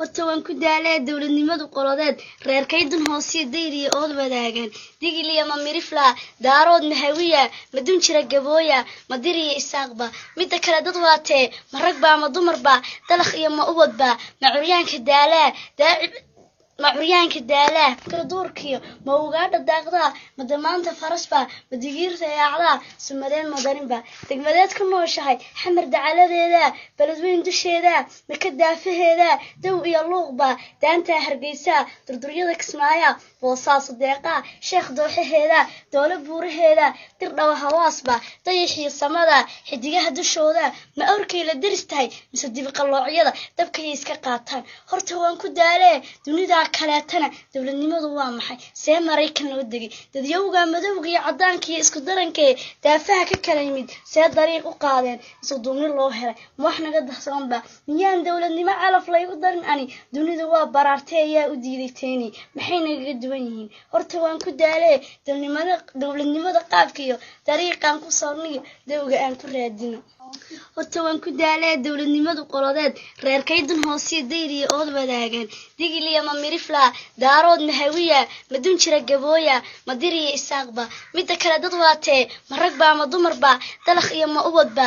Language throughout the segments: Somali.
horta waan ku daalay dawladnimadu qolodeed reerkaydan hoosiyo dayriya ood wadaagan digiliya ma mirifla daarood mahawiya madun jira gabooya madiriya isaaqba midda kale dad waatee ma rag baa ma dumar baa dalakh iyo ma ubadba ma curyaanka daalaa kala duurkiyo ma ugaadha daaqdaa ma damaanta farasba ma digiirta yaacdaa sumadeen madarinba degmadeed ku nooshahay xamar dacaladeeda beledweyn dusheeda ma ka daafaheeda dow iyo luuqba daantaa hargeysa durduryada kismaaya boosaaso deeqa sheekh dooxaheeda doole buuraheeda dirdhawa hawaasba dayaxiyo samada xidigaha dushooda ma awrkay la deris tahay mise dibiqalloocyada dabkayay iska qaataan horta waan ku daalee dunida kaleetana dawladnimadu waa maxay see Maraykan loo degay dadyowga madowga iyo cadaanka iyo isku darankee daafaha ka kala yimid see dariiq u qaadeen isu duumni loo helay wax naga dahsanba miyaan dawladnimo calaf laygu darin ani dunida waa baraartay ayaa u diiday teeni maxay naga duwan yihiin horta waan ku daalee dawladnimada qaabka iyo dariiqan ku soorniyo dawga aan ku raadino horta waan ku daalay dawladnimadu qolodeed reerkaydan hoosiyo dayriya ood wadaagan digiliya ma mirifla daarood mahawiya madun jira gabooya madiriya isaaqba midda kale dad waatee ma rag baa ma dumar baa dalakh iyo ma ubadba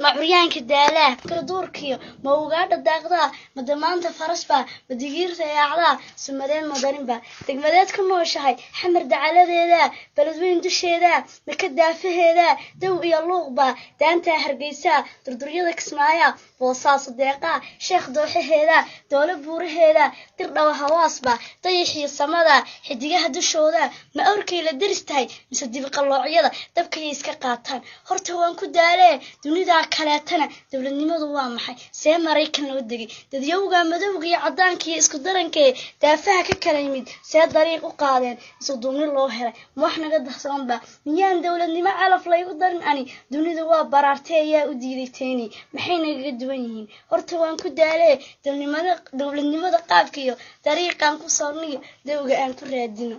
ma curyaanka daalaa kala duurkiyo ma ugaadha daaqdaa ma damaanta farasba ma digiirta yaacdaa sumadeen madarinba degmadeed ku nooshahay xamar dacaladeeda beledweyn dusheeda ma ka daafaheeda dow iyo luuqba daantaa hargeysa durduryada kismaaya boosaaso deeqa sheekh dooxaheeda doole buuraheeda dirdhawa hawaasba dayaxiyo samada xidigaha dushooda ma awrkay la deris tahay mise dibiqalloocyada dabkayay iska qaataan horta waan ku daalee dunida kaleetana dawladnimadu waa maxay see Maraykan loo degay dadyowga madowga iyo cadaanka iyo isku darankee daafaha ka kala yimid see dariiq u qaadeen isu duumni loo helay wax naga dahsanba miyaan dawladnimo calaf laygu darin ani dunida waa baraartay ayaa u diiday teeni maxay naga duwan yihiin horta waan ku daalay dawladnimada qaabka iyo dariiqan ku soorniyo dawga aan ku raadino